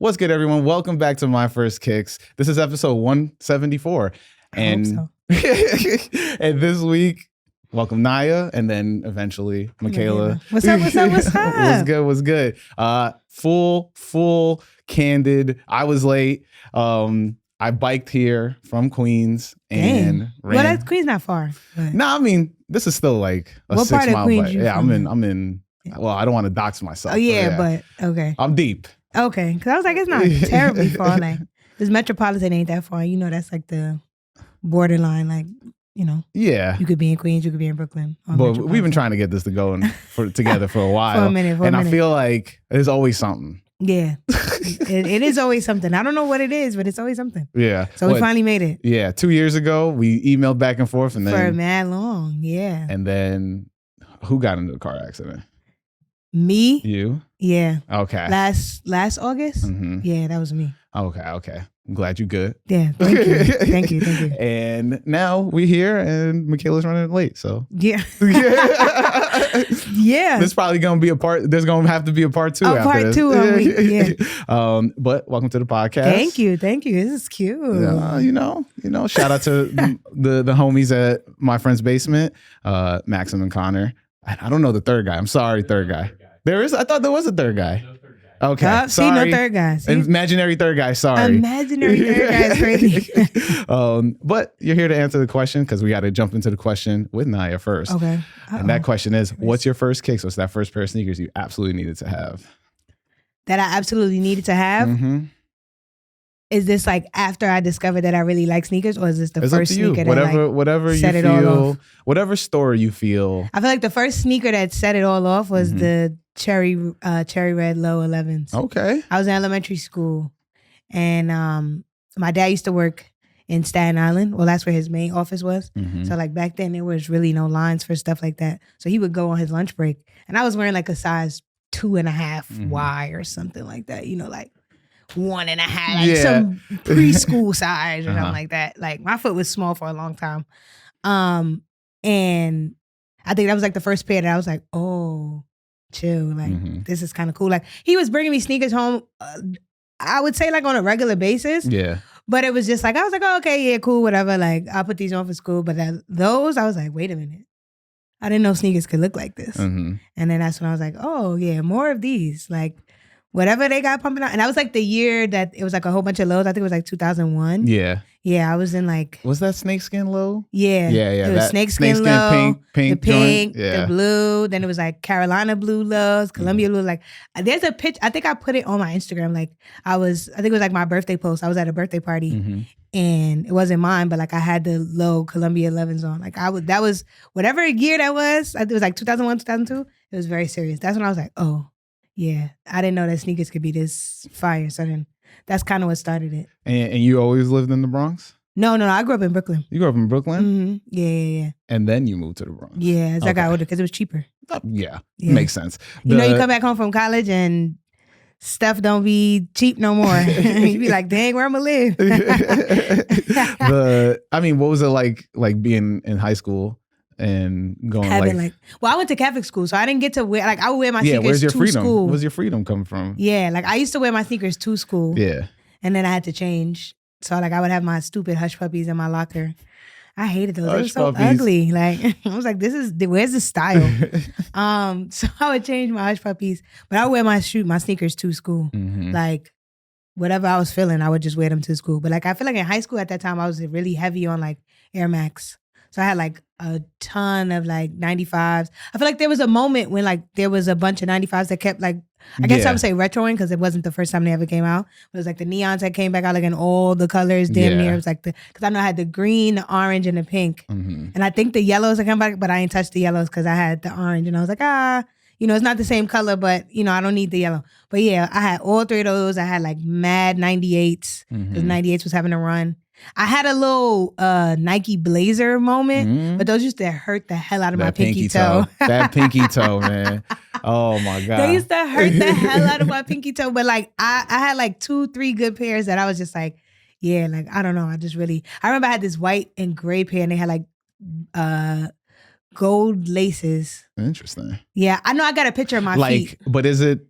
What's good, everyone? Welcome back to My First Kicks. This is episode 174. And, so. and this week, welcome Naya, and then eventually Mikayla. What's up? What's good? Full, candid. I was late. I biked here from Queens and ran. Well, that's Queens not far. I mean, this is still like a what 6 part of mile Queens bike. you Yeah, from? I'm in. Well, I don't want to dox myself. Oh yeah, but okay. I'm deep. Okay, because I was like, it's not terribly far. Like this metropolitan ain't that far. You know, that's like the borderline. Like, you know. Yeah. You could be in Queens, you could be in Brooklyn. But we've been trying to get this to go together for a while. For a minute. I feel like there's always something. Yeah, it is always something. I don't know what it is, but it's always something. Yeah. So we finally made it. Yeah. 2 years ago, we emailed back and forth, and then for mad long. Yeah. And then who got into a car accident? Me. You. Yeah. Okay. Last August. Mm-hmm. Yeah, that was me. Okay. I'm glad you're good. Yeah. Thank you. And now we're here, and Mikayla's running late. So yeah. Yeah. There's probably gonna be there's gonna have to be a part 2 after part this. 2 yeah. But welcome to the podcast. Thank you. This is cute. You know, shout out to the homies at my friend's basement, Maxim and Connor. I don't know the third guy. I'm sorry, third guy. There is. I thought there was a third guy. Okay, sorry. See, no third guy. See? Imaginary third guy. Sorry. Imaginary third guy is crazy. But you're here to answer the question because we got to jump into the question with Naya first. Okay. And that question is, what's your first kicks? What's that first pair of sneakers you absolutely needed to have? That I absolutely needed to have? Mm-hmm. Is this like after I discovered that I really like sneakers, or is this the first sneaker that whatever you set it feel, all off? Whatever story you feel? I feel like the first sneaker that set it all off was the cherry red low 11s. Okay. I was in elementary school, and my dad used to work in Staten Island. Well, that's where his main office was. Mm-hmm. So like back then, there was really no lines for stuff like that. So he would go on his lunch break, and I was wearing like a size 2.5 Y or something like that. You know, like 1.5, like some preschool size or something like that. Like my foot was small for a long time. And I think that was like the first pair that I was like, oh, chill. Like this is kind of cool. Like he was bringing me sneakers home, I would say like on a regular basis. Yeah. But it was just like, I was like, oh, okay, yeah, cool, whatever. Like I'll put these on for school. But those, I was like, wait a minute. I didn't know sneakers could look like this. And then that's when I was like, oh yeah, more of these. Like whatever they got pumping out. And that was like the year that it was like a whole bunch of lows. I think it was like 2001. Yeah. Yeah, I was in like... Was that snakeskin low? Yeah. Yeah. It was snakeskin low, pink, the pink, the blue. Then it was like Carolina blue lows, Columbia blue. Like there's a picture. I think I put it on my Instagram. Like I think it was like my birthday post. I was at a birthday party and it wasn't mine, but like I had the low Columbia 11s on. Like that was whatever year that was. It was like 2001, 2002. It was very serious. That's when I was like, oh, yeah. I didn't know that sneakers could be this fire. So then that's kind of what started it. And you always lived in the Bronx? No. I grew up in Brooklyn. You grew up in Brooklyn? Mm-hmm. Yeah. And then you moved to the Bronx? Yeah, as I got older because it was cheaper. Yeah, makes sense. You come back home from college and stuff don't be cheap no more. You be like, dang, where I'm going to live? What was it like being in high school? And going I went to Catholic school, so I didn't get to wear, like I would wear my sneakers where's your to freedom? school. Where's your freedom come from? Yeah, like I used to wear my sneakers to school. Yeah. And then I had to change. So like I would have my stupid Hush Puppies in my locker. I hated those. They were so ugly. Like I was like, where's the style? So I would change my Hush Puppies, but I would wear my sneakers to school. Like whatever I was feeling, I would just wear them to school. But like I feel like in high school at that time, I was really heavy on like Air Max. So I had like a ton of like 95s. I feel like there was a moment when like there was a bunch of 95s that kept like, I guess I would say retroing because it wasn't the first time they ever came out. It was like the neons that came back out like in all the colors damn near. It was like because I know I had the green, the orange, and the pink. And I think the yellows that come back, but I ain't touched the yellows because I had the orange. And I was like, it's not the same color, but I don't need the yellow. But yeah, I had all 3 of those. I had like mad 98s because 98s was having a run. I had a little Nike Blazer moment, but those used to hurt the hell out of my pinky toe. That pinky toe, man. Oh my God. They used to hurt the hell out of my pinky toe. But like I had like 2-3 good pairs that I was just like, yeah, like I don't know. I remember I had this white and gray pair and they had like gold laces. Interesting. Yeah, I know I got a picture of my feet. But is it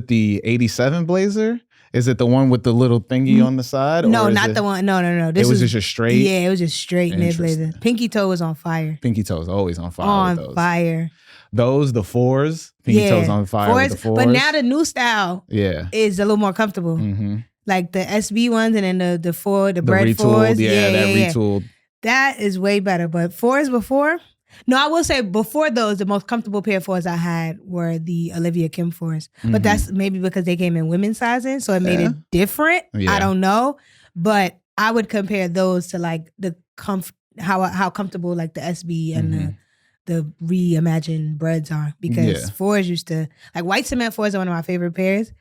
the 87 Blazer? Is it the one with the little thingy on the side? No, not the one. No. It was just a straight? Yeah, it was just straight mid blazer. Pinky toe was on fire. Pinky toe is always on fire with those. Fire. Those, the fours, pinky toes on fire with the fours. But now the new style is a little more comfortable. Mm-hmm. Like the SB ones and then the bread retooled, fours. Retooled. That is way better. But fours before... No, I will say before those, the most comfortable pair of fours I had were the Olivia Kim fours. But that's maybe because they came in women's sizing, so it made it different. Yeah. I don't know. But I would compare those to like the how comfortable like the SB and the reimagined breads are. Because fours used to, like white cement fours are one of my favorite pairs,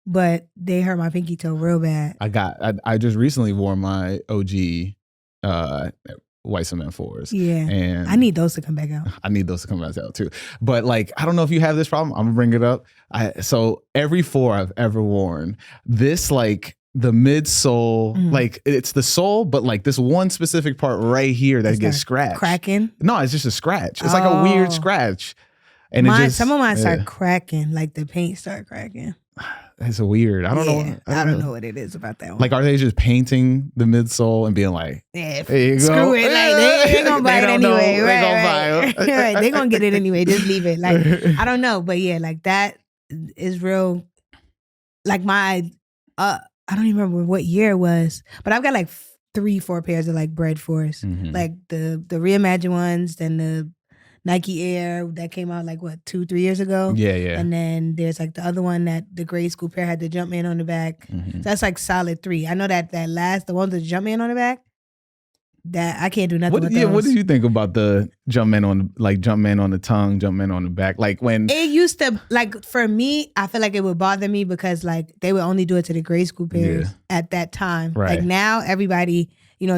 but they hurt my pinky toe real bad. I just recently wore my OG white cement fours. Yeah. And I need those to come back out. I need those to come back out too. But like, I don't know if you have this problem. I'm gonna bring it up. So every four I've ever worn, this like the midsole, like it's the sole, but like this one specific part right here that gets scratched. Cracking? No, it's just a scratch. It's like a weird scratch. And some of mine start cracking, like the paint start cracking. It's weird. I don't know. I don't know what it is about that one. Like, are they just painting the midsole and being like, screw it. Like, they gonna buy it anyway. Right. They gonna get it anyway. Just leave it. Like, I don't know. But yeah, like that is real. Like my, I don't even remember what year it was, but I've got like 3-4 pairs of like bread fours. Like the reimagined ones, then the Nike Air that came out like 2-3 years ago. Yeah. And then there's like the other one that the grade school pair had the Jumpman on the back. So that's like solid 3. I know that last, the one with the Jumpman on the back, that I can't do nothing with those. What did you think about the Jumpman on the tongue, Jumpman on the back? Like when it used to, like for me, I feel like it would bother me because like they would only do it to the grade school pairs at that time. Right. Like now everybody,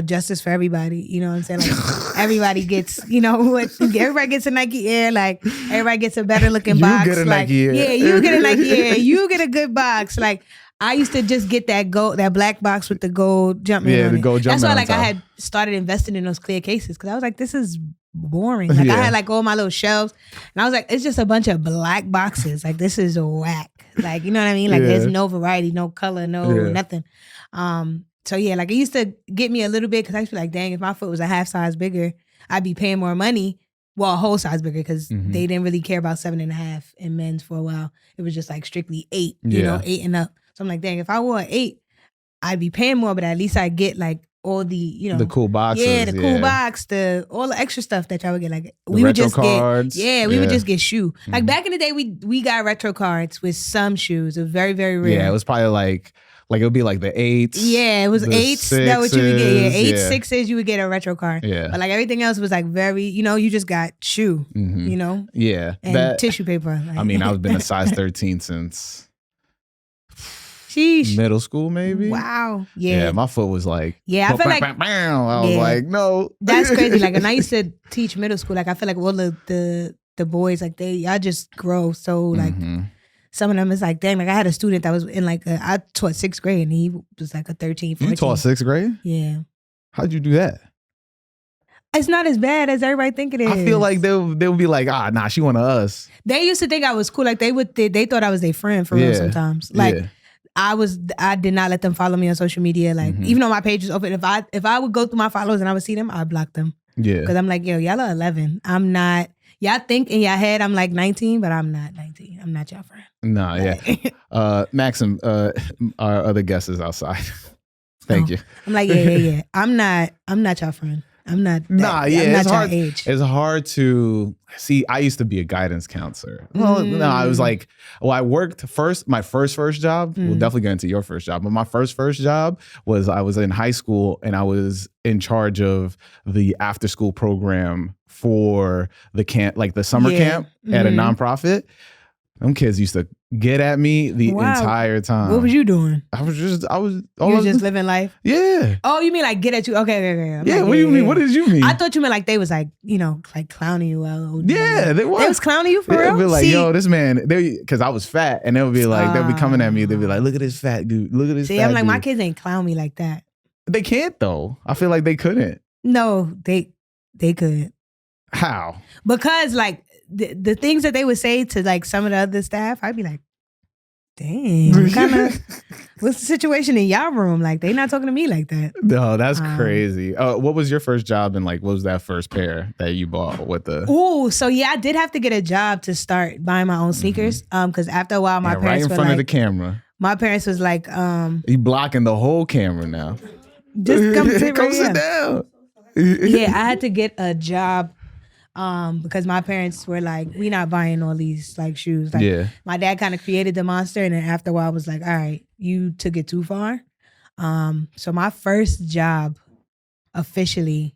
justice for everybody. You know what I'm saying? Like everybody gets, everybody gets a Nike Air. Like everybody gets a better looking box. You get a Nike Air. Yeah, you get a Nike Air. You get a good box. Like I used to just get that black box with the gold Jumpman on it. Gold Jumpman. That's why like I had started investing in those clear cases because I was like, this is boring. Like I had like all my little shelves and I was like, it's just a bunch of black boxes. Like this is whack. Like, you know what I mean? Like there's no variety, no color, nothing. So yeah, like it used to get me a little bit because I used to be like, dang, if my foot was a half size bigger, I'd be paying more money. Well, a whole size bigger because they didn't really care about 7.5 in men's for a while. It was just like strictly 8, 8 and up. So I'm like, dang, if I wore 8, I'd be paying more, but at least I get like all the, the cool boxes. Yeah, the cool box, all the extra stuff that y'all would get. Like we would just cards. We would just get shoe. Like back in the day, we got retro cards with some shoes. It was very, very rare. Yeah, it was probably like it would be like the 8s. Yeah, it was 8s. That's what you would get. Yeah, 8, 6s, you would get a retro card. Yeah. But like everything else was like very, you just got shoe, Yeah. And tissue paper. Like. I mean, I've been a size 13 since sheesh. Middle school, maybe. Wow. Yeah. My foot was like, I feel like I was like, no. That's crazy. Like when I used to teach middle school, like I feel like all the boys, like y'all just grow so like some of them is like, dang, like I had a student that was in like I taught 6th grade and he was like a 13, 14. You taught 6th grade? Yeah. How'd you do that? It's not as bad as everybody think it is. I feel like they'll be like, nah, she one of us. They used to think I was cool. Like they thought I was their friend for real sometimes. Like I did not let them follow me on social media. Like even though my page is open, if I would go through my followers and I would see them, I'd block them. Yeah. Because I'm like, yo, y'all are 11. I'm not. Y'all think in your head I'm like 19, but I'm not 19. I'm not y'all friend. No, yeah. Maxim, our other guest is outside. Thank you. I'm like, yeah. I'm not y'all friend. I'm not. I'm not it's your hard. Age. It's hard to see. I used to be a guidance counselor. Well, no, I was like, I worked first. My first job. We'll definitely get into your first job, but my first job was I was in high school and I was in charge of the after school program for the camp, like the summer camp at a nonprofit. Them kids used to get at me the entire time. What was you doing? I was just living life? Yeah. Oh, you mean like get at you? Okay. Yeah, what do you mean? What did you mean? I thought you meant like they was like, like clowning you. Yeah, they was. They was clowning you for real? They'd be like, yo, this man, because I was fat and they would be like, they'd be coming at me. They'd be like, look at this fat dude. Look at this fat dude. I'm like, my kids ain't clown me like that. They can't though. I feel like they couldn't. No, they could. How? Because like, the things that they would say to like some of the other staff, I'd be like, Dang, what's the situation in y'all room? Like, they not talking to me like that. No, that's crazy. What was your first job and like, what was that first pair that you bought with the? Oh, so yeah, I did have to get a job to start buying my own sneakers. Because after a while, my parents right in were front of like, the camera. My parents was like, you blocking the whole camera now. Just come sit right sit down. Yeah, I had to get a job. Because my parents were like, we not buying all these like shoes. Like, my dad kind of created the monster, and then after a while was like, all right, you took it too far. So my first job officially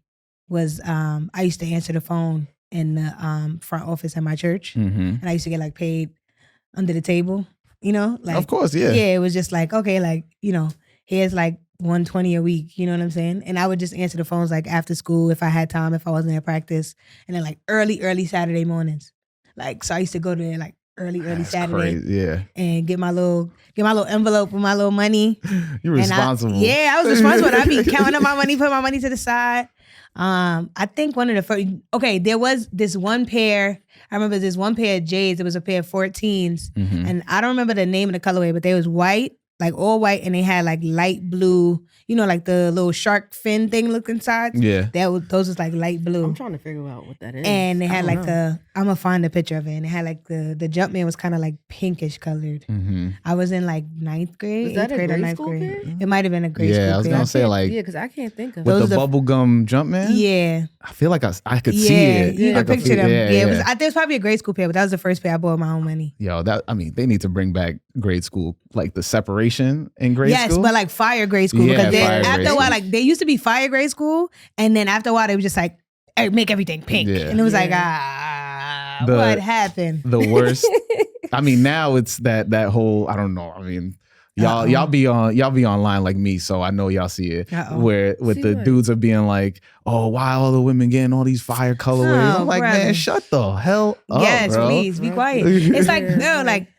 was I used to answer the phone in the front office at my church, and I used to get like paid under the table. You know, like of course, yeah. It was just like, okay, like, you know, here's like $120 a week, you know what I'm saying? And I would just answer the phones like after school if I had time, if I wasn't at practice, and then like early Saturday mornings. Like, so I used to go there like early Saturday, crazy. and get my little envelope with my little money. You're responsible. I was responsible. I'd be counting up my money, put my money to the side. I think one of the first. Okay, there was this one pair. I remember this one pair of J's. It was a pair of 14s, and I don't remember the name of the colorway, but they was white. Like all white, and they had like light blue, you know, like the little shark fin thing look inside. Yeah. Those was like light blue. I'm trying to figure out what that is. And they had like I'm gonna find a picture of it. And it had like the Jumpman was kind of like pinkish colored. I was in like 9th grade. Was that 8th grade a or grade 9th school grade. pair? It might have been a grade school Yeah, I was pair. gonna say like because I can't think of with the bubblegum Jumpman. Yeah. I feel like I could see it. You can picture them. Yeah. There's probably a grade school pair, but that was the first pair I bought with my own money. Yo, they need to bring back grade school, like the separation in grade school. Yes, but like fire grade school. Yeah, because fire after grade a while, school. like they used to be fire grade school, and then after a while they were just like, hey, make everything pink. Yeah. And it was like, what happened? The worst. I mean, now it's that whole, I don't know. I mean, y'all be online like me, so I know y'all see it. Where with the dudes are being like, oh, why all the women getting all these fire colorways? I'm like, man, shut the hell up. Yes, bro. please be quiet. It's like, no, like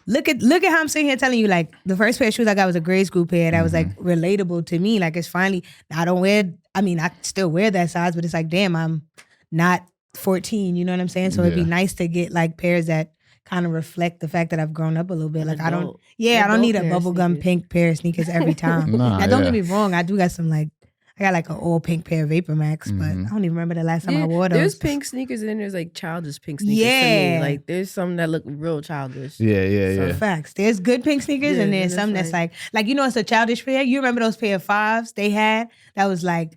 look at how I'm sitting here telling you, like the first pair of shoes I got was a grade school pair that was like relatable to me. Like it's finally, I still wear that size, but it's like, damn, I'm not 14, you know what I'm saying? So it'd be nice to get like pairs that kind of reflect the fact that I've grown up a little bit. Like I don't need a bubblegum pink pair of sneakers every time. Now don't get me wrong, I do got some like, I got like an all pink pair of Vapor Max, but I don't even remember the last time I wore those. There's pink sneakers and then there's like childish pink sneakers to me. Like there's some that look real childish. Yeah. Facts. There's good pink sneakers and there's some that's like you know, it's a childish pair. You remember those pair of 5s they had that was like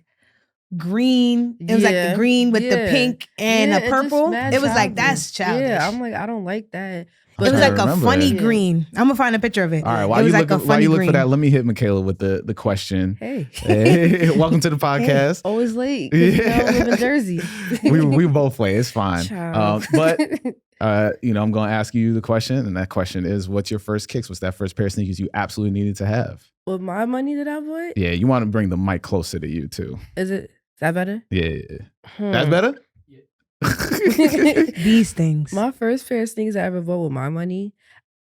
green. It was like the green with the pink and a purple. It was like, that's childish. Yeah, I'm like, I don't like that. But it was like a funny green. I'm gonna find a picture of it. All right, while you look for that, let me hit Mikayla with the question. Hey, welcome to the podcast. Hey, always late. Yeah, I live in Jersey. we both play. It's fine. But I'm gonna ask you the question, and that question is, what's your first kicks? What's that first pair of sneakers you absolutely needed to have? With my money that I bought? Yeah, you want to bring the mic closer to you too. Is that better? Yeah. That's better? These things. My first pair of sneakers I ever bought with my money,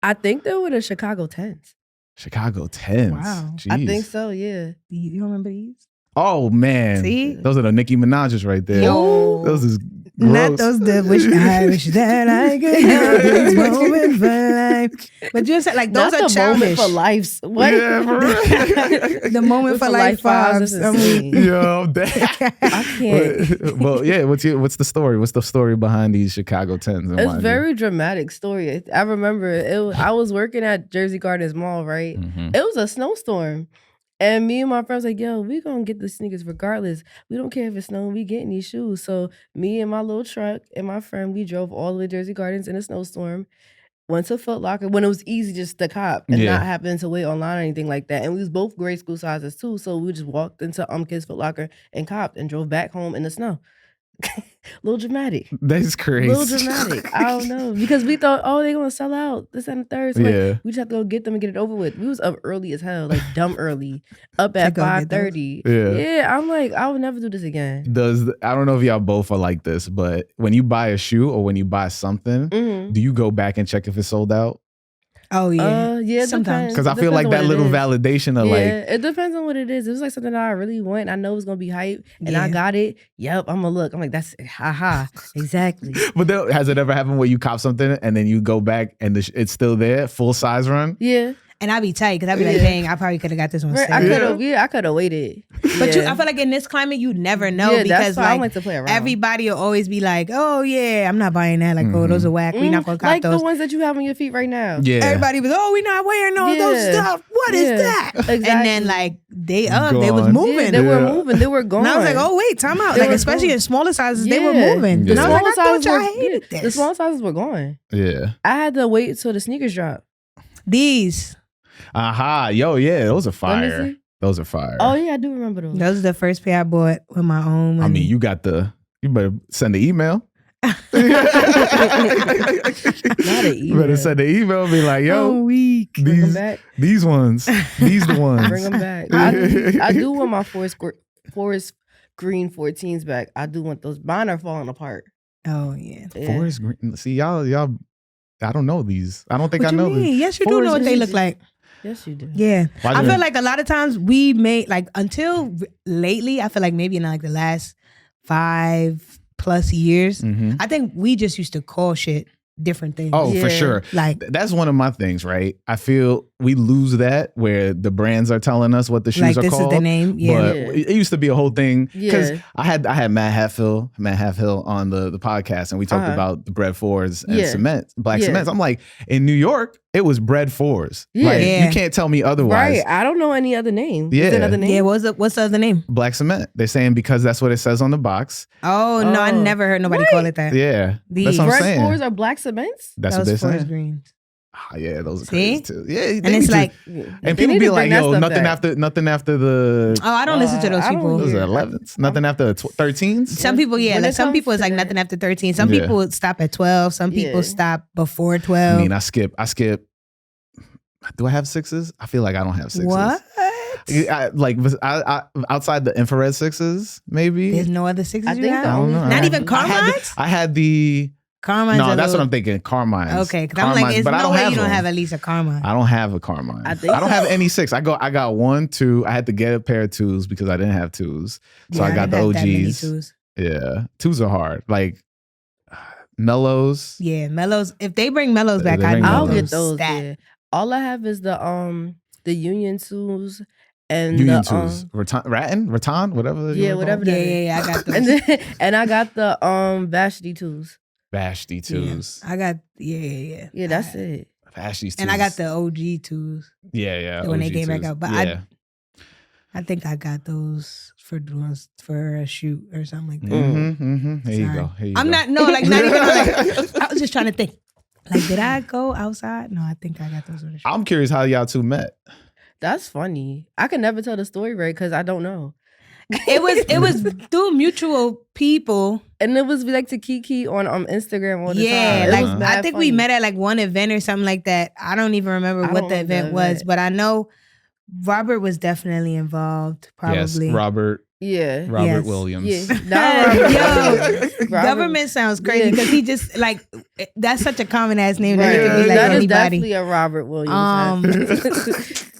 I think they were the Chicago 10s. Chicago 10s. Wow. Jeez. I think so, yeah. You remember these? Oh, man. See? Those are the Nicki Minaj's right there. Yo. Those is gross. Not those that I wish that I could have this moment for life. But you said like those Not are the childish. moment for life. What? Yeah, for real. The moment for life 5s. Yo, damn. I can't. Well, yeah. What's the story? What's the story behind these Chicago 10s? It's a very dramatic story. I remember I was working at Jersey Gardens Mall, right? It was a snowstorm. And me and my friends like, yo, we gonna get the sneakers regardless. We don't care if it's snowing, we getting these shoes. So me and my little truck and my friend, we drove all the way to Jersey Gardens in a snowstorm, went to Foot Locker when it was easy just to cop and not having to wait online or anything like that. And we was both grade school sizes too. So we just walked into Kids Foot Locker and copped and drove back home in the snow. Little dramatic. That's crazy. Little dramatic. I don't know. Because we thought, they're going to sell out this and the third. So like, we just have to go get them and get it over with. We was up early as hell, like dumb early. Up at 5:30. Yeah, I'm like, I would never do this again. I don't know if y'all both are like this, but when you buy a shoe or when you buy something, do you go back and check if it's sold out? Oh yeah, yeah. Sometimes because I feel like that little validation of like. It depends on what it is. It was like something that I really want. I know it's gonna be hype, and I got it. Yep, I'm gonna look. I'm like, that's exactly. But has it ever happened where you cop something and then you go back and it's still there, full size run? Yeah. And I'd be tight because I'd be like, dang, I probably could have got this one. I could have waited. But I feel like in this climate, you never know because that's why I like to play around. Everybody will always be like, oh yeah, I'm not buying that. Like, oh, those are whack. We not gonna cop like those. The ones that you have on your feet right now. Yeah. Everybody was, oh, we not wearing all those stuff. What is that? Exactly. And then like they was moving. Yeah, they were moving. They were gone. And I was like, oh wait, time out. Like especially in smaller sizes, they were moving. Yeah. And I was like, I thought y'all hated this. The small sizes were gone. Yeah. I had to wait till the sneakers drop. These. Aha. Yo, yeah, those are fire. Those are fire. Oh yeah, I do remember those. Those are the first pair I bought with my own money. I mean, you better send the email. Not an email. You better send the email and be like, yo, these ones, these the ones. Bring them back. I do want my forest green 14s back. I do want those. Mine are falling apart. Oh yeah. Forest green. See, y'all. I don't know these. I don't think I know these. Yes, you do know what they look like. Yes, you do. Yeah. I feel like a lot of times we made, like, until lately, I feel like maybe in like the last 5+ years, I think we just used to call shit different things. Oh, for sure. Like, that's one of my things, right? I feel we lose that where the brands are telling us what the shoes are this called. Is the name. Yeah. But it used to be a whole thing because I had Matt Halfhill on the podcast, and we talked about the bread fours and cement, black cements. I'm like, in New York, it was bread fours. Like, you can't tell me otherwise. Right. I don't know any other name. Yeah. Is there another name? Yeah. What's the other name? Black cement. They're saying because that's what it says on the box. Oh, no, I never heard nobody call it that. Yeah. That's what I'm saying. Bread fours are black cements? That's what they're saying. Greens. Oh, yeah, those are crazy too. Yeah, and it's like, and people be like, "Yo, nothing after the." Oh, I don't listen to those people. Those are 11s. Nothing after 13s. Some people, like some people, it's like nothing after 13. Some people stop at 12. Some people stop before 12. I mean, I skip. Do I have 6s? I feel like I don't have 6s. What? I outside the infrared 6s, maybe. There's no other 6s. I think I don't know. Not even Carmine's. I had the. Carmine's. No, that's what I'm thinking. Carmine's. Okay, because I'm like, it's no way you don't have at least a Carmine. I don't have a Carmine. I don't have any 6. I got 1, 2. I had to get a pair of 2s because I didn't have 2s. So I got the OGs. Yeah, 2s are hard. Like Mellows. Yeah, Mellows. If they bring Mellows back, I'll get those. Yeah. All I have is the Union 2s. And Union 2s, Rattan, whatever. Yeah, whatever. Yeah, I got those. and I got the Vashti 2s. Vashti 2s. Yeah. I got yeah. That's it. Vashti 2s. And I got the OG 2s. Yeah. When OG they came 2s. back out, but I think I got those for a shoot or something like that. There you go. I'm not even like. I was just trying to think. Like, did I go outside? No, I think I got those on the shoot. I'm curious how y'all two met. That's funny. I can never tell the story right because I don't know. It was through mutual people, and it was like to Kiki on Instagram all the time. Yeah, like I think we met at like one event or something like that. I don't even remember what the event was, but I know Robert was definitely involved. Probably yes, Robert. Yeah, Robert Williams. Yeah, Robert. Government sounds crazy because he just like that's such a common ass name. Right. That, like that anybody. Is definitely a Robert Williams.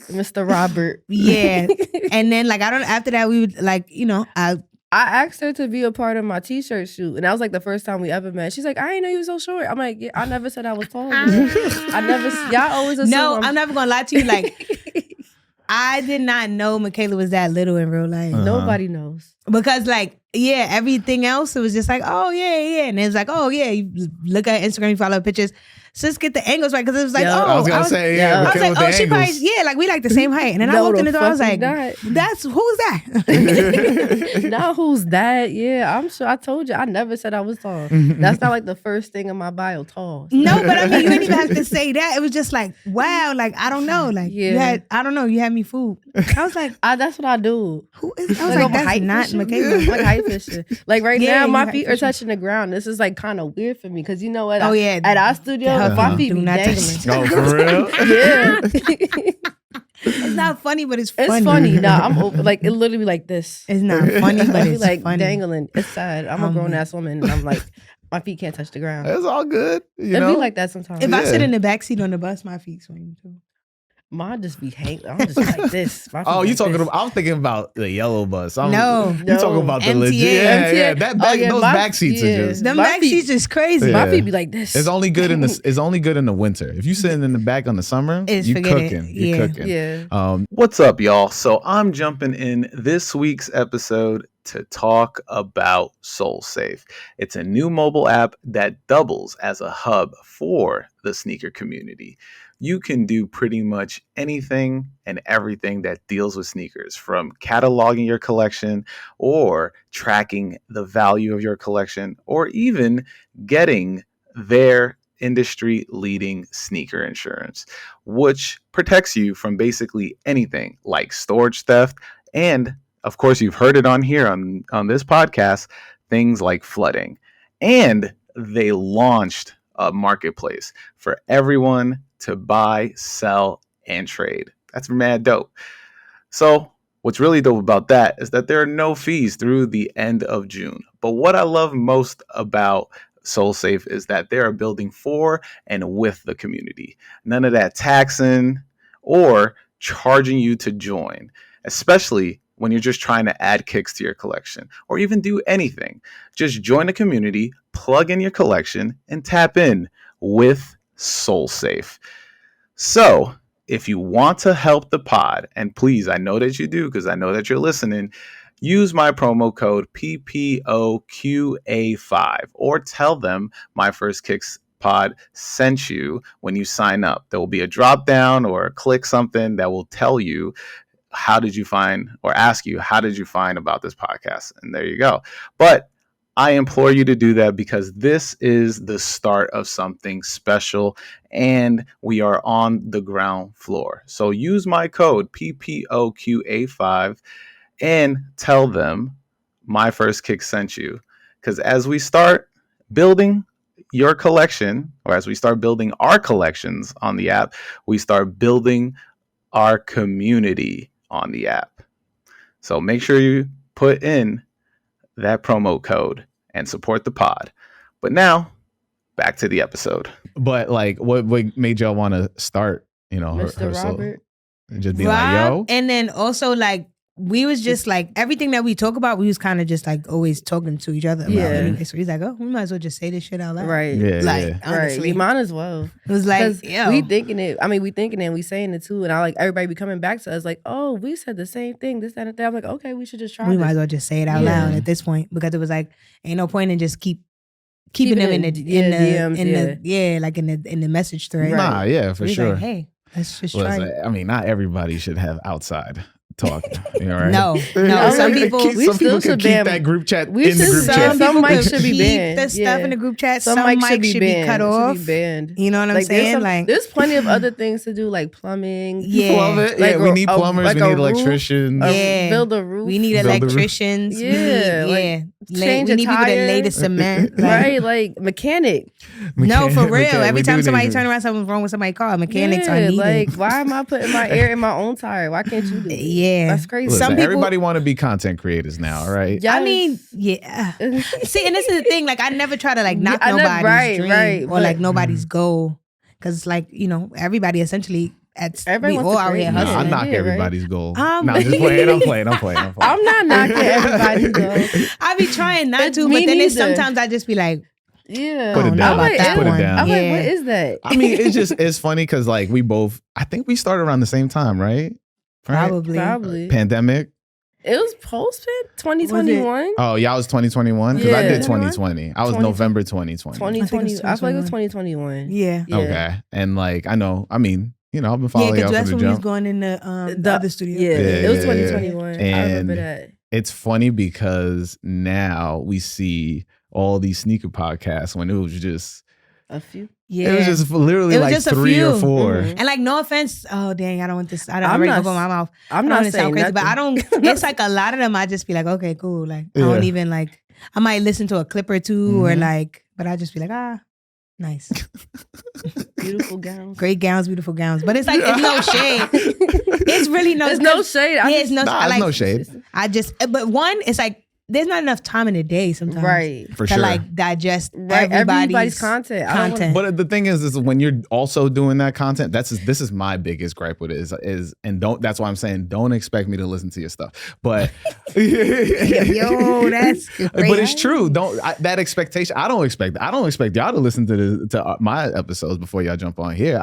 Mr. Robert. Yeah. And then like after that we would like, I asked her to be a part of my t-shirt shoot. And that was like the first time we ever met. She's like, I didn't know you were so short. I'm like, yeah, I never said I was tall. Y'all always assume. No, I'm never gonna lie to you. Like I did not know Mikayla was that little in real life. Nobody knows. Because like, yeah, everything else, it was just like, oh yeah. And it's like, oh yeah, you look at Instagram, you follow pictures. So let's get the angles right. Because it was like, I was gonna say, I was like, oh, she probably, like we like the same height. And then I walked in the door, I was like, that's, who's that? Not who's that? Yeah, I'm sure. I told you, I never said I was tall. That's not like the first thing in my bio, tall. No, but I mean, you didn't even have to say that. It was just like, wow, like, I don't know. Like, you had me fooled. I was like, that's what I do. Who is, I was like, that's not Mikayla. Like height fishing. Like right now, my feet are touching the ground. This is like kind of weird for me because you know what? Oh yeah, at our studio, my feet be dangling. Oh, for real? Yeah. It's not funny, but it's funny. It's funny. Nah, I'm over, like it literally like this. It's not funny, but it's like funny. Dangling. It's sad. I'm a grown ass woman, and I'm like, my feet can't touch the ground. It's all good. You It'd know? be like that sometimes. If I sit in the back seat on the bus, my feet swing too. Mine just be hanging. I'm just like this. Oh, you talking about? I'm thinking about the yellow bus. No. You talking about the MTA. legit? Yeah. That back, those my- back seats are just. Them My back feet- seats is crazy. Yeah. My feet be like this. It's only good in the. It's only good in the winter. If you sitting in the back on the summer, you forget it. cooking. You Yeah. cooking. Yeah. What's up, y'all? So I'm jumping in this week's episode to talk about SoleSafe. It's a new mobile app that doubles as a hub for the sneaker community. You can do pretty much anything and everything that deals with sneakers, from cataloging your collection or tracking the value of your collection, or even getting their industry-leading sneaker insurance, which protects you from basically anything like storage theft, and of course, you've heard it on here on this podcast, things like flooding. And they launched a marketplace for everyone to buy, sell, and trade. That's mad dope. So what's really dope about that is that there are no fees through the end of June. But what I love most about SoleSafe is that they are building for and with the community. None of that taxing or charging you to join, especially when you're just trying to add kicks to your collection or even do anything. Just join the community, plug in your collection, and tap in with SoleSafe. So if you want to help the pod, and please, I know that you do because I know that you're listening, use my promo code PPOQA5 or tell them My First Kicks Pod sent you when you sign up. There will be a drop down or click something that will tell you how did you find, or ask you, how did you find about this podcast? And there you go. But I implore you to do that because this is the start of something special and we are on the ground floor. So use my code PPOQA5 and tell them My First Kick sent you. Because as we start building your collection, or as we start building our collections on the app, we start building our community on the app. So make sure you put in that promo code and support the pod. But now back to the episode. But like, what made y'all want to start, Mr. Robert? Just being like, yo. And then also like, we was just like, everything that we talk about, we was kind of just like always talking to each other about it anyway. So he's like, oh, we might as well just say this shit out loud. Right. Yeah, like, yeah. honestly. Right. You might as well. It was like, yo. we thinking it. I mean, we thinking it and we saying it too. And I like everybody be coming back to us like, oh, we said the same thing, this, that, and that. I'm like, okay, we should just try We this. might as well just say it out loud at this point because it was like, ain't no point in just keeping them in the DMs, like in the message thread. Nah, yeah, for He's sure. like, hey, let's just try it. I mean, not everybody should have outside talk. You know, right? No. Some people, some people still can should keep ban- that group chat we in the should- group some chat. people Some mics should be keep banned. the stuff in the group chat. Some mics mics should be cut off. Should be banned. You know what I'm Like, saying? there's plenty of other things to do, like plumbing. Yeah. Love it. Like Yeah, we need plumbers, like we a need roof, electricians. Yeah. build a roof. We need Build a roof. electricians. Yeah, We like, need, change we a need people to tire. lay the cement. Like, Right, like mechanic. No, for real. Mechanic. Every We time do somebody need- turn around, something's wrong with somebody's car. Mechanics are needed. Like, why am I putting my air in my own tire? Why can't you do it? Yeah. That's crazy. Listen, Some people- everybody want to be content creators now, right? Yes. I mean, yeah. See, and this is the thing. Like, I never try to like knock I never- nobody's right, dream right, or but- like nobody's goal, because it's like, everybody essentially Everybody we wants all to out create. here Nah, I hustling. knock Yeah, right. everybody's goal. Um, No, I'm just playing. I'm playing. I'm not knocking everybody's goal. I be trying not It's to, me but then it's neither. sometimes I just be like, Yeah. Put it I don't down. know about Just that put it one. down. I'm Yeah. like, what is that? I mean, it's funny because like we both, I think we started around the same time, right? probably. Probably. Pandemic. It was post-pit 2021. Oh, y'all was 2021? Because I Yeah. did 2020. I was 20 November 2020. 2020. I feel like it was 2021. Yeah. Yeah. Okay. And like, I've been Yeah, following because y'all that's from when the we was jump. going in the other studio. Yeah, Yeah, it was yeah, 2021. I remember And- that. It's funny because now we see all these sneaker podcasts when it was just, A few. Yeah. it was just literally It was like just a 3 or few. 4. Mhm. And like, no offense. Oh, dang, I don't want this. I don't I'm already not- open my mouth. I'm I not don't want to saying sound crazy, nothing. but I don't. It's like a lot of them. I just be like, okay, cool. Like, I Yeah. don't even like. I might listen to a clip or 2 or Mhm. like, but I just be like, nice, Beautiful gowns. great gowns, beautiful gowns. But it's like it's no shade. It's really no. There's no shade. Yeah, it's no. Nah, I there's like. no shade. I just. But one, it's like there's not enough time in the day sometimes. Right. For to sure. like digest everybody's content. But the thing is when you're also doing that content, this is my biggest gripe with it is and that's why I'm saying don't expect me to listen to your stuff. But yo, that's great. But it's true. That expectation. I don't expect y'all to listen to my episodes before y'all jump on here.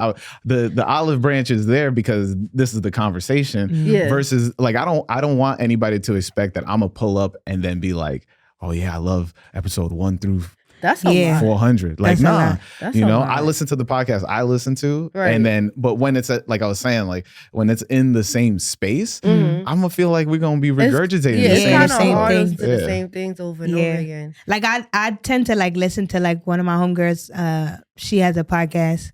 The olive branch is there because this is the conversation. Yeah. Versus like I don't want anybody to expect that I'm gonna pull up and then be like, oh yeah, I love episode 1 through that's a lot. 400. Like, that's nah, that's you know, I listen to the podcast I listen to. Right. And then, but when it's like I was saying, like when it's in the same space, I'm gonna feel like we're gonna be regurgitating it's the kind of same hard to things. listen to the same things over and over again. Like I tend to like listen to like one of my homegirls. She has a podcast.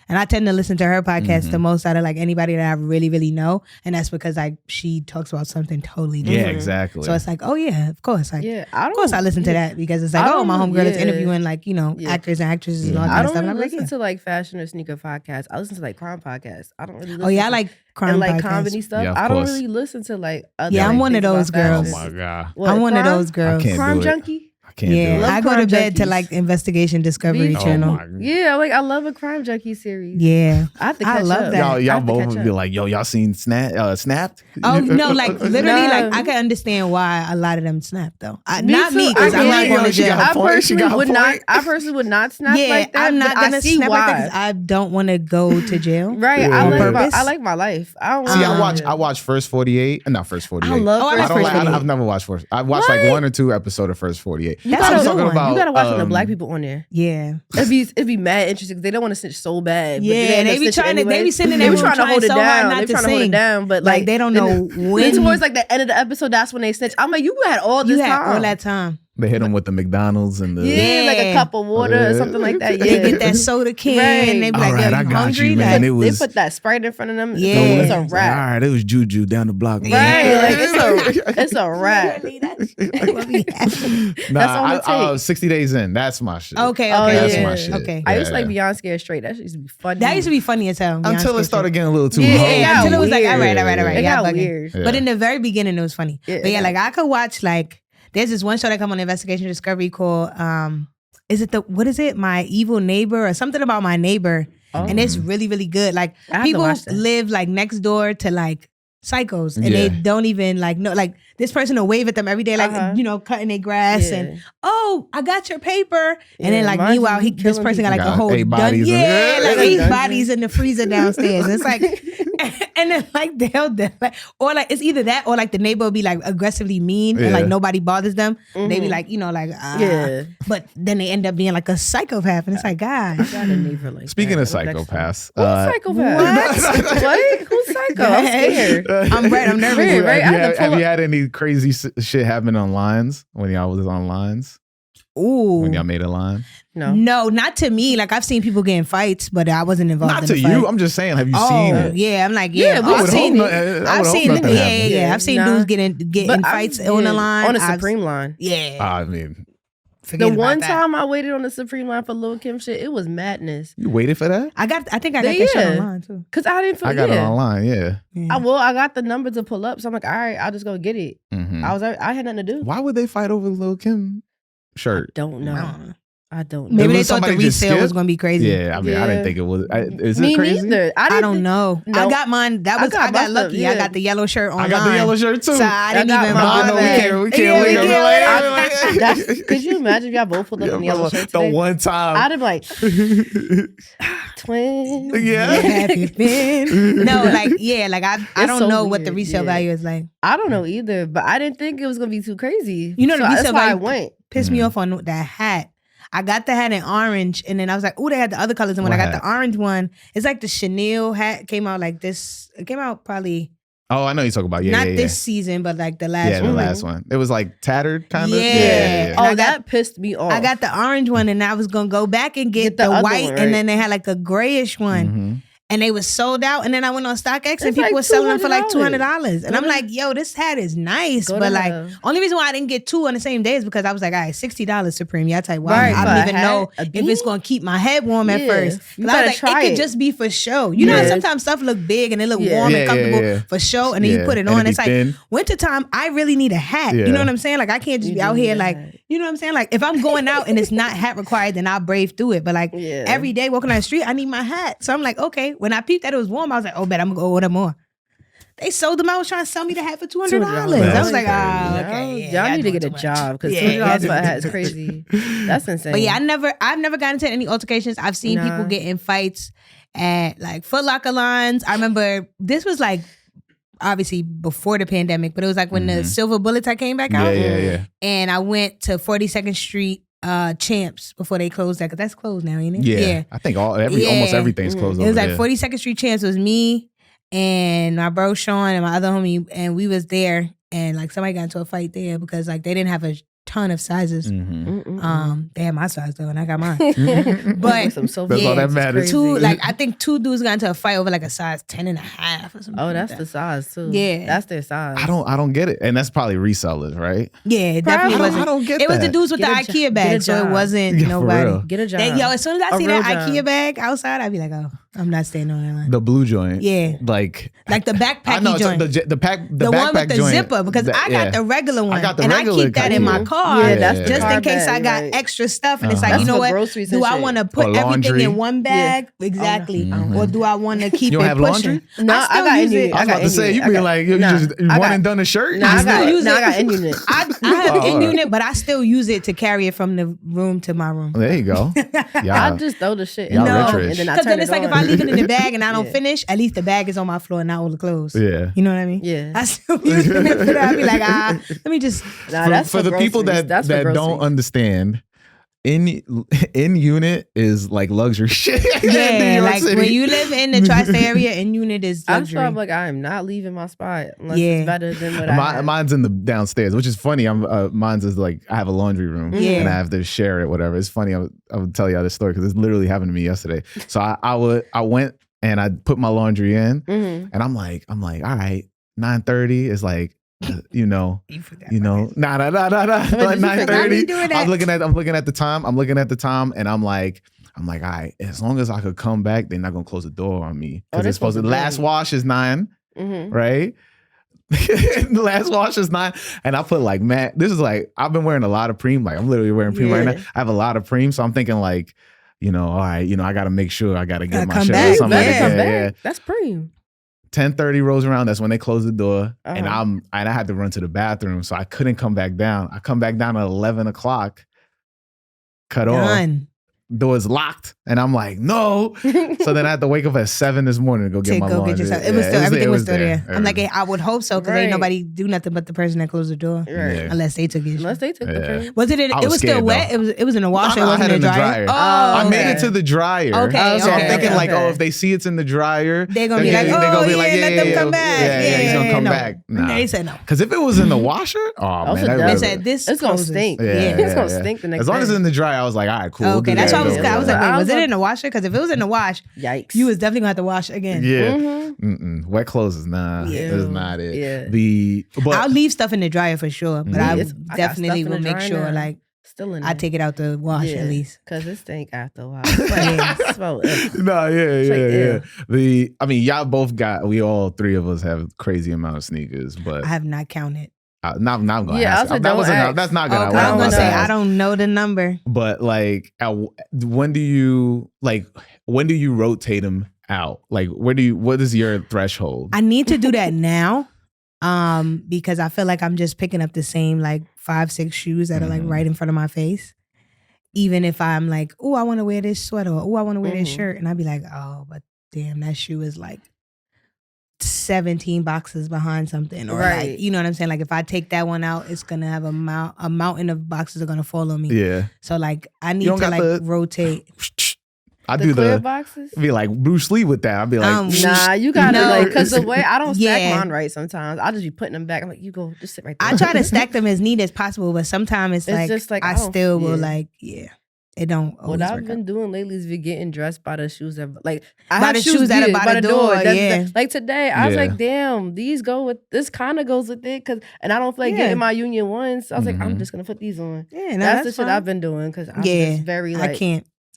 And I tend to listen to her podcast the most out of like anybody that I really, really know. And that's because like she talks about something totally different. Yeah, exactly. So it's like, oh yeah, of course. Like, of course I listen to that because it's like, I oh, my don't- homegirl is yeah. interviewing like, you know, actors and actresses and all that I don't stuff. And really I'm like, listen yeah. to like fashion or sneaker podcasts. I listen to like crime podcasts. I don't really listen Oh yeah, I to, like crime and like podcasts. comedy stuff. Yeah, of I don't course. really listen to like other Yeah, I'm like, one of things about those girls. Oh fashion. my God. What, I'm one of crime? those girls. I can't Crime do it. junkie. I can't do it. Love I go to crime bed to junkies. like Investigation Discovery Me too. Channel. Yeah, like I love a crime junkie series. Yeah. I have to I catch love up. that. Y'all I have to both catch would up. be like, yo, y'all seen Snapped? Oh no, like literally, No. like I can understand why a lot of them snap though. Me Not too. me, because I I'm get not it. going to She got jail. her point. She got her point. I personally would not snap Yeah, like that. I'm not but I gonna see snap why. like that because I don't want to go to jail. Right, Yeah. On purpose. I like my life. I don't See, want I watch First 48. Not First 48. I love Oh, I First like First 48. 48. I've never watched First. I've watched like 1 or 2 episodes of First 48. You That's gotta, a good one. you gotta watch when the black people on there. Yeah. It'd be mad interesting because they don't want to snitch so bad. But Yeah, end they up be snitching trying to- they anyway. be sitting in They their be room trying to hold it trying so hard down. not They to trying to hold it sing. down, but Like, they don't know then when. towards like the end of the episode, that's when they snitch. I'm like, you had all this You had time. all that time. They hit him with the McDonald's and the. Yeah, like a cup of water or something like that. Yeah. They get that soda can. Right. They be All like, right, yo, I you got hungry? you, man. Like, It was- They put that Sprite in front of them. Yeah. It's a All wrap. right, it was Juju down the block. Man. Right, like it's a wrap. That's all it takes. 60 days in. That's my shit. Okay, Oh, okay. That's yeah. my shit. Okay. I used to Yeah. like Beyond Scared Straight. That used to be funny. That used to be funny as hell. Until it started getting a little too Yeah, hard. it got until it was like, all right. It Yeah, got bugging. weird. Yeah. But in the very beginning, it was funny. Yeah, But yeah, it like I could watch like, there's this one show that come on Investigation Discovery called, what is it? My Evil Neighbor or something about my neighbor. Oh. And it's really, really good. Like I have to people watch that. live like next door to like psychos and Yeah. they don't even like know, like this person will wave at them every day, like, Uh-huh. you know, cutting their grass Yeah. and, oh, I got your paper. Yeah, And then like, mine's meanwhile, just this killing person got like people. a whole 8 bodies in yeah, there. like 8 Dungeon. bodies in the freezer downstairs. It's like, and then like they'll like, or like it's either that or like the neighbor will be like aggressively mean and like Yeah. nobody bothers them. They be Mhm. like, you know, like Yeah. but then they end up being like a psychopath, and it's like, God, Got a neighbor like Speaking that. of What next time? psychopaths, Who's psychopath? What? Who's psycho? I'm scared. I'm right. I'm nervous. Right, right. I had to Have pull you up- had any crazy shit happen on lines when y'all was on lines? Ooh, When y'all made a line? No. no, not to me. Like I've seen people get in fights, but I wasn't involved. Not in to the you. fight. I'm just saying. Have you Oh, seen it? yeah. I'm like, Yeah, yeah. we I've would seen hope it. not- I I've would hope seen, nothing yeah, happens. yeah. I've seen Nah. dudes get in But fights on the line. On a I've- Supreme line. Yeah. I mean, Forget The about one that. time I waited on the Supreme line for Lil' Kim shit, it was madness. you waited for that? I think I got that shit Yeah. online too. Cause I didn't feel I got it online. Yeah. Yeah. I got the number to pull up, so I'm like, all right, I'll just go get it. Mhm. I had nothing to do. Why would they fight over Lil' Kim shirt? Don't know. I don't know. Maybe It they was thought the somebody just resale was skip? going to be crazy. Yeah, I mean, I Yeah. didn't think it was. Is Me it crazy? neither. I don't know. No. I got mine. I I got got my lucky. stuff, I yeah. got the yellow shirt online. I got the yellow shirt too. So I didn't got even mine. bother. No, we can't Yeah, link yeah, up. That's- could you imagine if y'all both pulled up in the yellow shirt The today? one time. I'd have been like, twins. Where Yeah. have you been? No, like like I It's don't so know what the weird, resale yeah. value is like. I don't know either, but I didn't think it was gonna be too crazy. You know the so resale that's why I value went. pissed me off on that hat. I got the hat in orange, and then I was like, "Oh, they had the other colors." And when What I got hat? the orange one, it's like the Chanel hat came out like this. It came out probably Oh, I know you talking about. Yeah, not yeah, this season, but like the last yeah. Yeah, the one. last one. It was like tattered, kind of. Yeah. Oh, I got- that pissed me off. I got the orange one, and I was gonna go back and get Get the the other white, one, right? and then they had like a grayish one. Mhm. and they were sold out. And then I went on StockX and people were selling them for like $200. And I'm like, yo, this hat is nice. But like, only reason why I didn't get 2 on the same day is because I was like, all right, $60 Supreme. Yeah, I tell you why. I don't even know if it's going to keep my head warm at first. I was like, it could just be for show. You know how sometimes stuff look big and it look warm and comfortable for show, and then you put it on. It's like wintertime, I really need a hat. You know what I'm saying? Like I can't just be out here like, you know what I'm saying? Like if I'm going out and it's not hat required, then I'll brave through it. But like every day walking on the street, I need my hat. So I'm like, okay. When I peeped that it was warm, I was like, oh, bet I'm gonna go order more. They sold them out, was trying to sell me the hat for $200. I was like, okay. Y'all need to get a job because $200 for a hat is crazy. That's insane. But yeah, I've never gotten into any altercations. I've seen people get in fights at like Foot Locker lines. I remember this was like obviously before the pandemic, but it was like when the silver bullets had came back out. And I went to 42nd Street Champs before they closed that, because that's closed now, ain't it? Yeah. I think almost everything's closed. It was like 42nd Street Champs. It was me and my bro Sean and my other homie, and we was there, and like somebody got into a fight there because like they didn't have a ton of sizes. They had my size though, and I got mine. But that's all that matters. I think 2 dudes got into a fight over like a size 10.5 or something. Oh, that's the size too. Yeah, that's their size. I don't get it, and that's probably resellers, right? Yeah, it definitely wasn't. I don't get it. It was the dudes with the IKEA bag, so it wasn't nobody. Get a job. As soon as I see that IKEA bag outside, I'd be like, oh, I'm not staying on that line. The blue joint, like the backpacky joint, the one with the joint, zipper, because I got the regular one, I keep that in my car, just in case I got right. extra stuff, and it's like, you know what? Do I want to put everything in one bag? Exactly, or do I want to keep it pushing? Laundry? No, I got Inunit. I was about to say, you be like, you just one and done a shirt. No, I got Inunit. I have Inunit, but I still use it to carry it from the room to my room. There you go. I just throw the shit in the because then it's like if I leave it in the bag and I don't finish, at least the bag is on my floor and not all the clothes. Yeah. You know what I mean? Yeah. I still use it for that. I'd be like, let me just. For the people that don't understand, in unit is like luxury shit. Yeah, like City. When you live in the tri-state area, in unit is luxury. I'm like, I am not leaving my spot unless it's better than what I have. Mine's in the downstairs, which is funny. Mine's is like, I have a laundry room and I have to share it, whatever. It's funny. I would tell y'all this story because it's literally happened to me yesterday. So I went and I put my laundry in, and I'm like, all right, 9:30 is like, nah. Like 9:30. I'm looking at the time, and I'm like, all right, as long as I could come back, they're not gonna close the door on me, because it's supposed to last wash is 9, right? The last wash is 9, and I put like, man, this is like, I've been wearing a lot of Preem, like I'm literally wearing Preem right now. I have a lot of Preem, so I'm thinking like, all right, I got to make sure I got to get my shit or something. Yeah. That's Preem. 10:30 rolls around. That's when they close the door, and I had to run to the bathroom, so I couldn't come back down. I come back down at 11 o'clock. Cut off. Door's locked, and I'm like, no. So then I had to wake up at 7 this morning to go get my laundry. Everything was still there. I'm like, I would hope so, because ain't nobody do nothing but the person that closed the door, unless they took it. Unless they took the trash. Was it? It was still wet. It was in the washer. It wasn't in the dryer. Oh, I made it to the dryer. Okay, so I'm thinking like, if they see it's in the dryer, they're gonna be like, let them come back. Yeah, he's gonna come back. Nah. They said no. Because if it was in the washer, they said this. It's gonna stink. Yeah, it's gonna stink the next day. As long as it's in the dryer, I was like, all right, cool. Okay, that's why I was like, wait, was it in the washer? Because if it was in the wash, yikes, you was definitely gonna have to wash again. Yeah, wet clothes is that's not it. Yeah, I'll leave stuff in the dryer for sure, but I definitely will make sure like still in. I take it out the wash at least, because it stink after a while. Y'all both we all three of us have crazy amount of sneakers, but I have not counted. Not gonna ask. That's not gonna. I was gonna say I don't know the number. But like, when do you rotate them out? Like, what is your threshold? I need to do that now, because I feel like I'm just picking up the same like 5-6 shoes that are like right in front of my face. Even if I'm like, oh, I want to wear this sweater, or oh, I want to wear this shirt, and I'd be like, oh, but damn, that shoe is like 17 boxes behind something, or like, you know what I'm saying? Like if I take that one out, it's gonna have a mountain of boxes are gonna fall on me. Yeah. So like I need to like rotate. I do clear boxes. Be like Bruce Lee with that. I'd be like, nah, you gotta like, because the way I don't stack mine right sometimes. I'll just be putting them back. I'm like, you go, just sit right there. I try to stack them as neat as possible, but sometimes it's like just like I still will like, it don't always What I've work been out. doing lately is be getting dressed by the shoes that like I By have the shoes that are by the door, yeah. Like today, I was Yeah. like, damn, these go with this kind of goes with it, and I don't feel like Yeah. getting my union ones. So I was like, I'm Mhm. just gonna put these on. Yeah, no, that's the fine. shit I've been doing because I'm Yeah, just very like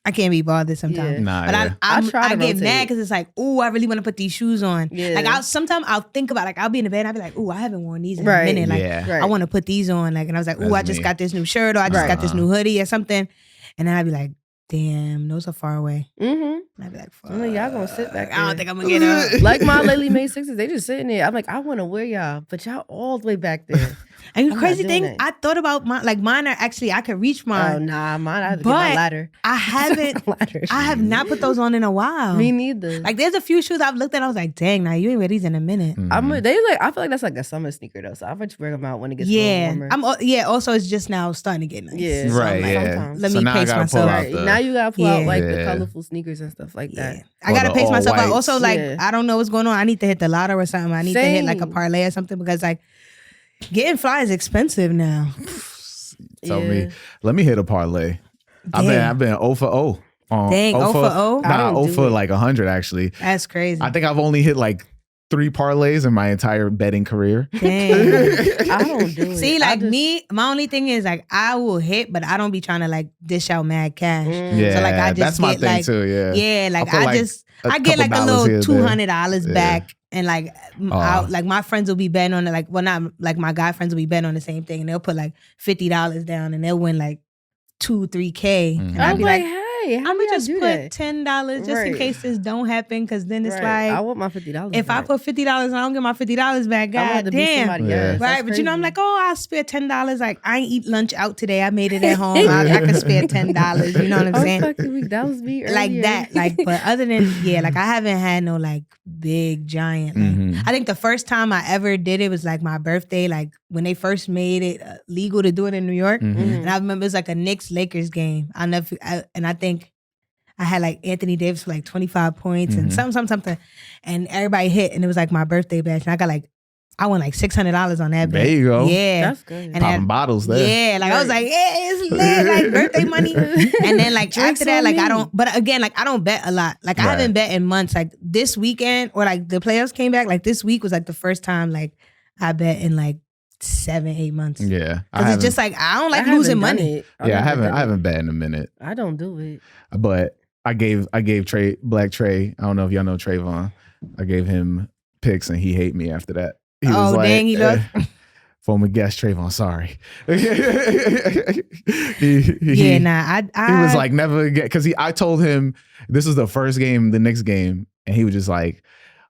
I can't be bothered sometimes. Yeah. Nah, But yeah. I get mad because it's like, ooh, I really want to put these shoes on. Yeah. Like sometimes I'll think about I'll be in the bed and I'll be like, ooh, I haven't worn these in Right. a minute. Like Yeah. right. I want to put these on. Like, and I was like, ooh, That's I just me. got this new shirt or I just Right. got this new hoodie or something. And then I'd be like, damn, those are far away. Mm-hmm. And I'd be like, fuck. I'm like, y'all gonna sit back I don't there. think I'm gonna get up. Like my lately made sixes, they just sitting there. I'm like, I want to wear y'all, but y'all all the way back there. And the I'm crazy not doing thing, it. I thought about mine are actually, I could reach Oh mine. nah, mine. I have to get my But ladder. I haven't, Ladder. I have not put those on in a while. Me neither. Like there's a few shoes I've looked at, I was like, dang, now you ain't wear these in a minute. Mhm. I feel like that's like a summer sneaker though. So I just wear them out when it gets a Yeah, little warmer. Also, it's just now starting to get nice. Yeah. So I'm Right, like, yeah. sometimes. Let So me now I pace gotta pull myself. out Right. the- Now you gotta pull out like the Yeah. colorful sneakers and stuff like that. Yeah, I Or gotta the pace all myself. But whites. also, like, Yeah. I don't know what's going on. I need to hit the lotto or something. I need to hit like a Same. parlay or something because like getting fly is expensive now. Tell Yeah. me, let me hit a parlay. Damn. I've been 0 for 0. Dang, 0 for 0? I Nah, don't 0 do for it. like 100 actually. That's crazy. I think I've only hit like 3 parlays in my entire betting career. Dang. I don't do it. See, I like just- me, my only thing is like I will hit, but I don't be trying to like dish out mad cash. Yeah, So like I just that's my get, thing like, too. Yeah, Yeah, like I'll put, like, I get like a couple dollars here little or there. $200 Yeah. back, and like Aw. like my friends will be betting on it. Like, well, not like my guy friends will be betting on the same thing, and they'll put like $50 down, and they'll win like $2-3K, Mhm. and I'd I'm be like, like, hey, how I'm do gonna y'all just do put that? $10 just in Right. case this don't happen, because then it's Right. I like want my $50. if I back. put $50 and I don't get my $50 back, I'm gonna have god to beat damn. somebody Yeah. else. Right, That's but you know, I'm crazy. like, oh, I'll spare $10. Like, I ain't eat lunch out today. I made it at home. I could spare $10. You know what I'm Oh, saying? fucking week. That was me Like earlier. that. Like, but other than like I haven't had no like big giant. Like, Mhm. I think the first time I ever did it was like my birthday. Like when they first made it legal to do it in New York, Mhm. and I remember it was like a Knicks Lakers game. And I think I had like Anthony Davis for like 25 points and something, and everybody hit, and it was like my birthday bash, and I won like $600 on that. There bet. you go. Yeah, That's good. And Popping then- bottles there. yeah, like I was like, yeah, it's lit, like birthday money. And then like Drinks after that, on like I me. don't. But again, like I don't bet a lot. Like I Right. haven't bet in months. Like this weekend, or like the playoffs came back. Like this week was like the first time like I bet in like 7-8 months. Yeah, Because it's just like I don't like I losing haven't done money. it. yeah. never done I it. haven't bet in a minute, I don't do it. but I gave Black Trey. I don't know if y'all know Trayvon. I gave him picks and he hate me after that. He was Oh, like, dang, he looked- former guest Trayvon, sorry. Yeah, nah. He was like, never again. Because I told him this was the first game, the next game, and he was just like,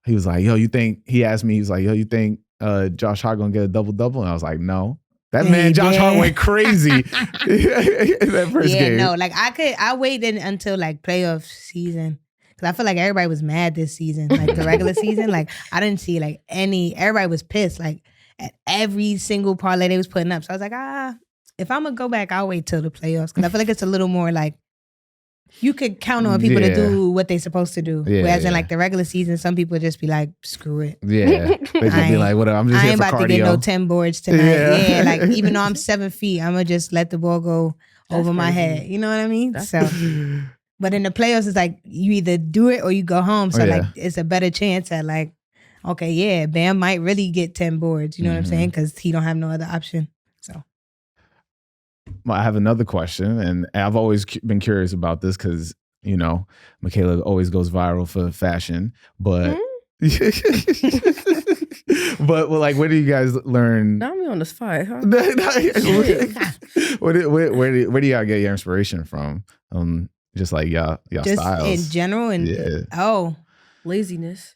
yo, you think? He asked me, he was like, yo, you think Josh Hart gonna get a double-double? And I was like, no. That Yeah, man, he Josh did. Hart, went crazy in that first yeah, game. no. Like I waited until like playoff season. Cause I feel like everybody was mad this season, like the regular season. Like I didn't see like everybody was pissed. Like at every single parlay they was putting up. So I was like, if I'm gonna go back, I'll wait till the playoffs. Cause I feel like it's a little more like you could count on people to Yeah. do what they supposed to do. Yeah, Whereas in yeah. like the regular season, some people just be like, screw it. Yeah, they just be ain't- like, whatever. I'm just I here ain't for about cardio. to get no 10 boards tonight. Yeah. Yeah, like even though I'm 7 feet, I'm gonna just let the ball go That's over my crazy. head. You know what I mean? That's So, but in the playoffs, it's like you either do it or you go home. So Oh, yeah. like it's a better chance at like, okay, yeah, Bam might really get 10 boards. You know what I'm Mhm. saying? Because he don't have no other option. So Well, I have another question, and I've always been curious about this because, you know, Mikayla always goes viral for fashion, but but well, like, where do you guys learn? Now me on the spot, huh? where do y'all get your inspiration from? Just like y'all just styles. in general, and Yeah. Laziness.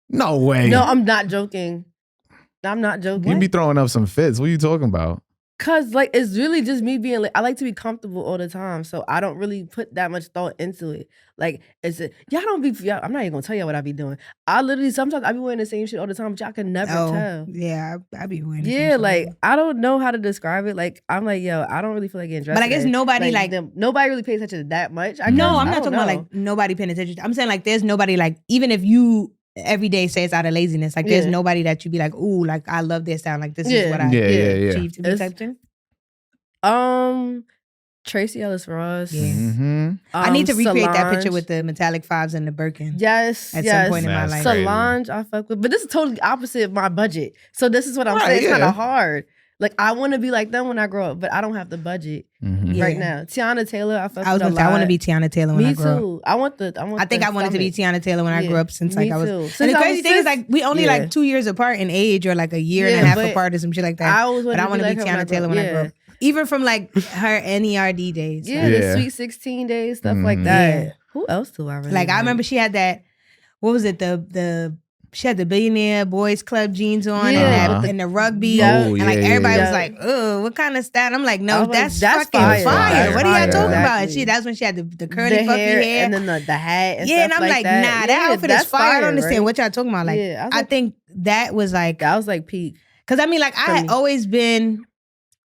No way. No, I'm not joking. I'm not joking. You be throwing up some fits. What are you talking about? Cause like it's really just me being like I like to be comfortable all the time, so I don't really put that much thought into it. Like y'all don't be. I'm not even gonna tell y'all what I be doing. I literally sometimes I be wearing the same shit all the time, but y'all can never tell. yeah, I be wearing. the same Yeah, shit. like I don't know how to describe it. Like I'm like, yo, I don't really feel like getting dressed. But I guess today. nobody like nobody really pays attention to that much. I no, guess. I'm I not don't talking about know. like nobody paying attention. I'm saying like there's nobody like even if you every day say it's out of laziness, like there's Yeah. nobody that you be like, ooh, like I love this sound, like this is Yeah. what I Yeah. achieved to be It's- type thing. Tracy Ellis Ross. Yeah. I need to recreate that picture with the metallic 5s and the Birkin. Yes. At some point in my life. Solange, I fuck with. But this is totally opposite of my budget. So this is what I'm saying. It's kind of hard. Like, I want to be like them when I grow up, but I don't have the budget right now. Tiana Taylor, I fuck with a lot. I want to be Tiana Taylor when I grow up. Me too. I think I wanted to be Tiana Taylor when I grew up since like I was. Too. And the crazy thing is like we only like 2 years apart in age or like a year and a half apart or some shit like that. I want to be Tiana Taylor when I grow up. Even from like her NERD days. Yeah, the Sweet 16 days, stuff like that. Yeah. Who else do I really like? I remember she had that, what was it? She had the Billionaire Boys Club jeans on and the rugby. And like everybody was like, oh, what kind of style? I'm like, no, that's fucking fire. What are y'all talking about? That's when she had the curly puffy hair. And then the hat and stuff and I'm like nah, that outfit is fire. I don't understand what y'all talking about. Like, I think that was like peak. Because I mean, like, I had always been,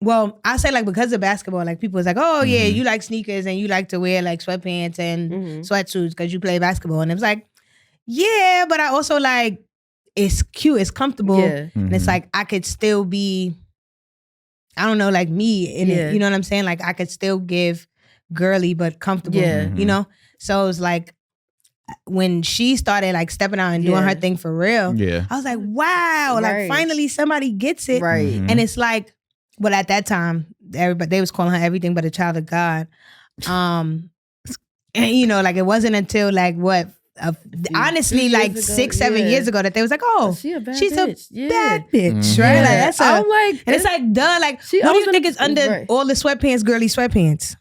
well, I say like because of basketball, like people was like, oh yeah, you like sneakers and you like to wear like sweatpants and sweatsuits because you play basketball. And it was like, yeah, but I also like, it's cute, it's comfortable. Yeah. And it's like, I could still be, I don't know, like me in it. You know what I'm saying? Like I could still give girly, but comfortable, you know? So it was like, when she started like stepping out and doing her thing for real, I was like, wow, like finally somebody gets it. Right. And it's like, well, at that time, everybody, they was calling her everything but a child of God. And you know, like it wasn't until like what, honestly, like 6-7 years ago that they was like, oh, she's a bad bitch, right? Like, that's I'm like, and it's like, duh, like, what do you think is under all the sweatpants, girly sweatpants?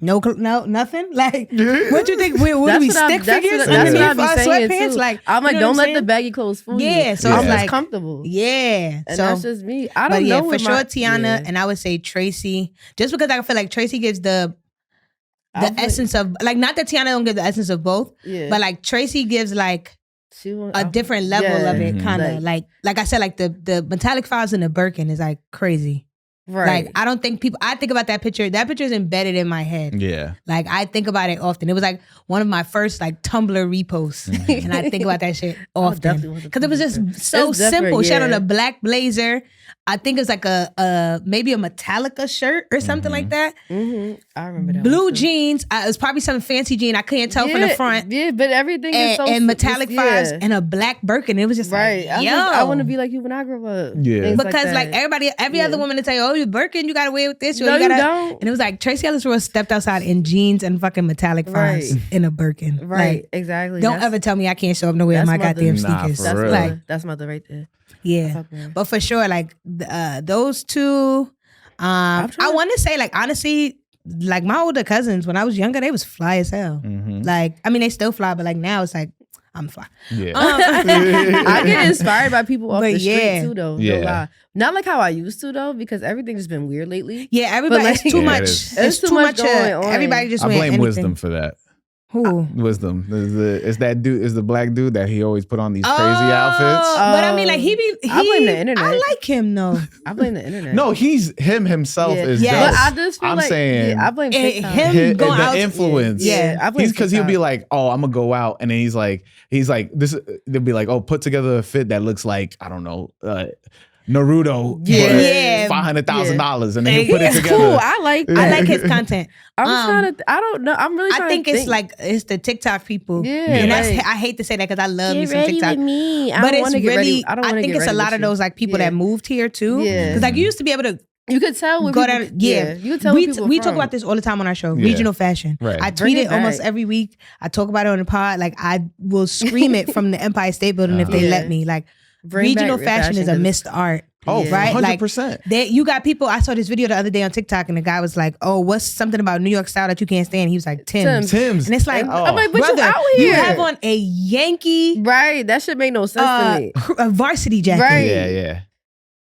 No, nothing. Like, what you think? What do we stick figures underneath our sweatpants? Like, I'm like, don't let the baggy clothes fool you. Yeah, so I'm like comfortable. Yeah, and so that's just me. I don't know. For sure, Tiana, and I would say Tracy, just because I feel like Tracy gives the essence of, like, not that Tiana don't give the essence of both, but like Tracy gives like a different level of it, kind of like I said, like the metallic 5s in the Birkin is like crazy. Right. Like, I don't think I think about that picture. That picture is embedded in my head. Yeah. Like, I think about it often. It was like one of my first like Tumblr reposts. And I think about that shit often. Because it was just so simple. She had on a black blazer. I think it was like maybe a Metallica shirt or something like that. I remember that. Blue jeans. It was probably some fancy jean. I couldn't tell from the front. Yeah, but everything is so and metallic 5s and a black Birkin. It was just like, yo. I want to be like you when I grow up. Yeah. Because like every other woman to tell you, oh, you Birkin, you got to wear with this. No, you don't. And it was like Tracy Ellis Ross stepped outside in jeans and fucking metallic 5s in a Birkin. Right, like, exactly. Don't ever tell me I can't show up nowhere in my goddamn sneakers. That's mother right there. Yeah, but for sure, like those two, I want to say, like, honestly, like my older cousins when I was younger, they was fly as hell. Like, I mean, they still fly, but like now it's like I'm fly. Yeah, I get inspired by people off the street too, though. Yeah, not like how I used to though, because everything's just been weird lately. Yeah, everybody, like, it's too much. It's too much going on. Everybody just I blame Wisdom for that. Who? Wisdom is that dude? Is the black dude that he always put on these crazy outfits? But I mean, like I blame the internet. I like him though. I blame the internet. No, him himself is dope. But I just feel saying I blame TikTok. him going the out. Influence. I blame because he'll be like, oh, I'm gonna go out, and then he's like this. They'll be like, oh, put together a fit that looks like, I don't know, Naruto, $500,000, and then he'll put it together. Cool. I like his content. I don't know. I'm really. I think it's like it's the TikTok people. Yeah, and I hate to say that because I love me some TikTok. With me. But it's really. I think it's a lot of those like people that moved here too. Yeah, because like you used to be able to. You could tell when go people, down. Yeah, you could tell. We talk about this all the time on our show. Regional fashion. Right. I tweet it almost every week. I talk about it on the pod. Like I will scream it from the Empire State Building if they let me. Like regional fashion is a missed art. Oh, right, 100%. Like you got people. I saw this video the other day on TikTok, and the guy was like, "Oh, what's something about New York style that you can't stand?" He was like, "Tim's." And it's like, I'm like, but brother, you out here. You have on a Yankee, right? That should make no sense to me. A varsity jacket, right? Yeah.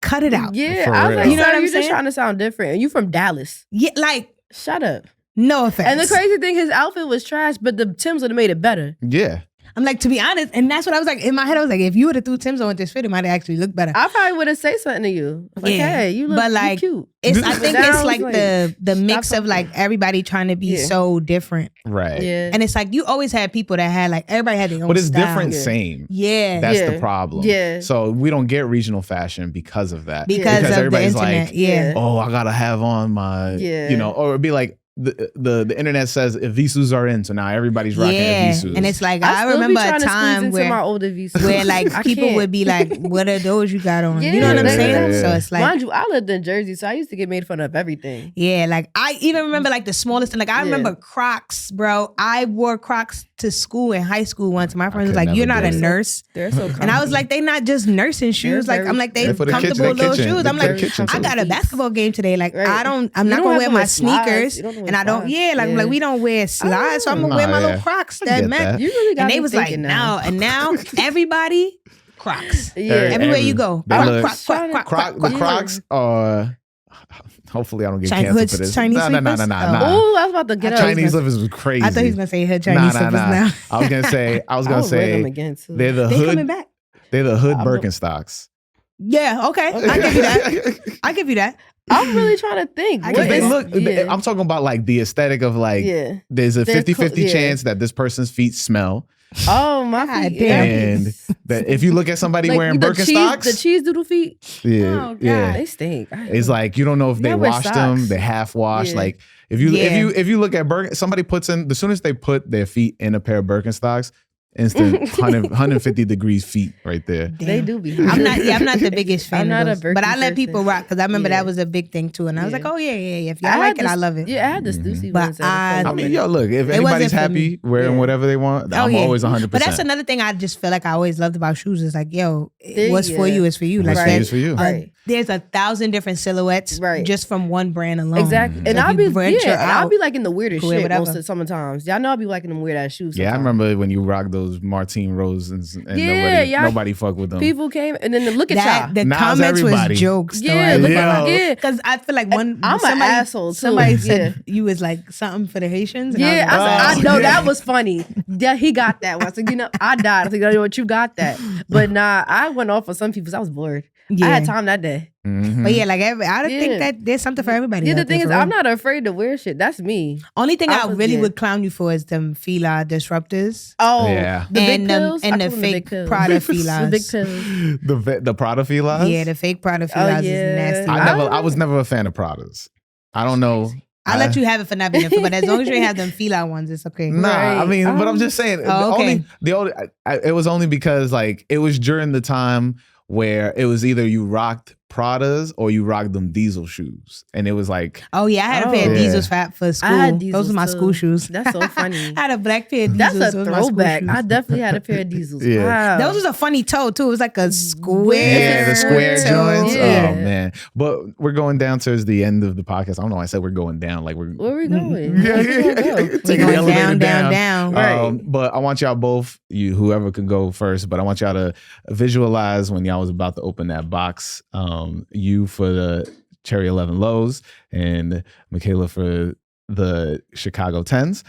Cut it out. Yeah, For I was real. like, you know what I'm you're saying? just trying to sound different, and you from Dallas. Yeah, like shut up. No offense. And the crazy thing, his outfit was trash, but the Timbs would have made it better. Yeah. I'm like, to be honest, and that's what I was like, in my head, I was like, if you would have threw Tim's on with this fit, it might have actually looked better. I probably would have said something to you. Like, hey, you look but like, cute. I think it's like the mix of like everybody trying to be so different. Right. Yeah. And it's like, you always had people that had like, everybody had their own But it's style. different, same. Yeah. That's the problem. Yeah. So we don't get regional fashion because of that. Because of everybody's the internet. like, oh, I gotta have on my, you know, or it'd be like, the internet says Evisus are in, so now everybody's rocking Evisus. And it's like, I remember a time where like people would be like, what are those you got on? You know what I'm saying? So it's like, mind you, I lived in Jersey, so I used to get made fun of everything. Yeah, like I even remember like the smallest thing. Like I remember Crocs, bro. I wore Crocs to school in high school once. My friend was like, "You're not a nurse." They're so comfortable. And I was like, "They not just nursing shoes. Like I'm like, they comfortable little shoes." I'm like, I got a basketball game today. Like I'm not gonna wear my sneakers, and I don't. Yeah, like we don't wear slides, so I'm gonna wear my little Crocs. That man. And they was like, no, and now everybody Crocs. Yeah, everywhere you go, the Crocs are. Hopefully, I don't get canceled for this. Chinese No. Oh, I was about to get Chinese slippers was crazy. I thought he was gonna say hood Chinese slippers now. I was gonna say them again too. They're the hood. Coming back. They're the hood Birkenstocks. Yeah. Okay. I give you that. I give you that. I'm really trying to think. They look. I'm talking about like the aesthetic of like. Yeah. There's a 50-50 chance that this person's feet smell. Oh my God, damn! And that if you look at somebody wearing Birkenstocks, the cheese doodle feet, they stink. It's like you don't know if they washed them, they half washed. Like if you look at somebody puts in the soon as they put their feet in a pair of Birkenstocks, instant 150 degrees feet right there. Damn. They do be. I'm not the biggest fan. I'm of not those, but I let people rock because I remember that was a big thing too, and I was like, oh yeah. If y'all like it, I love it. Yeah, I had the Stussy ones. But I mean, yo, look, if anybody's happy wearing whatever they want, I'm always 100%. But that's another thing I just feel like I always loved about shoes is like, yo, what's for you is for you. Like what's for you. There's 1,000 different silhouettes just from one brand alone. Exactly. And I'll be like in the weirdest shit most of the sometimes. Y'all know I'll be liking them weird ass shoes. Yeah, I remember when you rocked those Martine Rose and nobody fuck with them. People came and then look at y'all. The comments was jokes. Yeah, because I feel like I'm an asshole too. Somebody said you was like something for the Haitians. And I know that was funny. Yeah, he got that one. I said, I died. I said, you know what, you got that. But nah, I went off on some people. I was bored. I had time that day. Mm-hmm. But yeah, like I think that there's something for everybody. Yeah, the thing is, I'm not afraid to wear shit. That's me. Only thing I really would clown you for is them Fila disruptors. Oh, yeah. The big pills? And the fake Prada Filas. The big pills. The Prada Filas? Yeah, the fake Prada Filas is nasty. I was never a fan of Pradas. I don't know. I'll let you have it for not being a fan, but as long as you have them Fila ones, it's okay. Nah, I mean, but I'm just saying. It was only because like it was during the time where it was either you rocked Pradas or you rocked them Diesel shoes. And it was like... Oh, yeah. I had a pair of Diesels for school. Those were my school shoes. That's so funny. I had a black pair of Diesels. That's a throwback. I definitely had a pair of Diesels. Yeah. Wow. Those was a funny toe, too. It was like a square. Yeah, the square joints. Yeah. Oh, man. But we're going down towards the end of the podcast. I don't know why I said we're going down. Like where are we going? We're going down. Right. But I want y'all both, whoever could go first, but I want y'all to visualize when y'all was about to open that box. You for the Cherry 11 Lows and Mikayla for the Chicago 10s.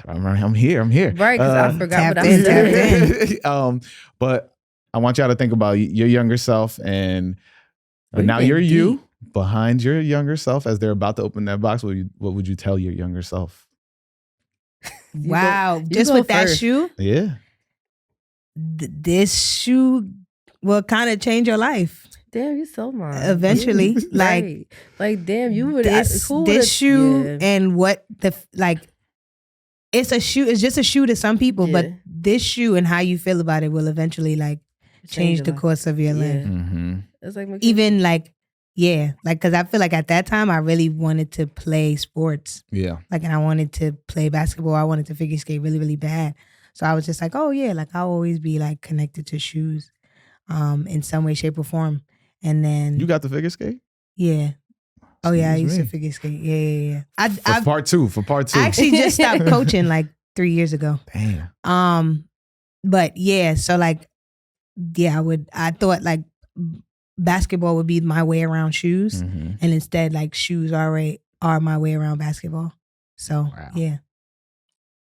I'm here. Right, because I forgot what I said. But I want y'all to think about your younger self but now you're you behind your younger self as they're about to open that box. What would you tell your younger self? Wow. Just with that shoe? Yeah. This shoe will kind of change your life. Damn, you so mine. Eventually, like damn, you would this shoe and what it's a shoe. It's just a shoe to some people, but this shoe and how you feel about it will eventually change the course of your life. Mm-hmm. It's like even because I feel like at that time I really wanted to play sports. Yeah, and I wanted to play basketball. I wanted to figure skate really, really bad. So I was just like, oh yeah, I'll always be connected to shoes, in some way, shape, or form. And then you got the figure skate? Yeah. Oh yeah, I used to figure skate. Yeah. For part two. I actually just stopped coaching 3 years ago. Damn. But yeah, so I thought basketball would be my way around shoes, and instead shoes are my way around basketball. So yeah.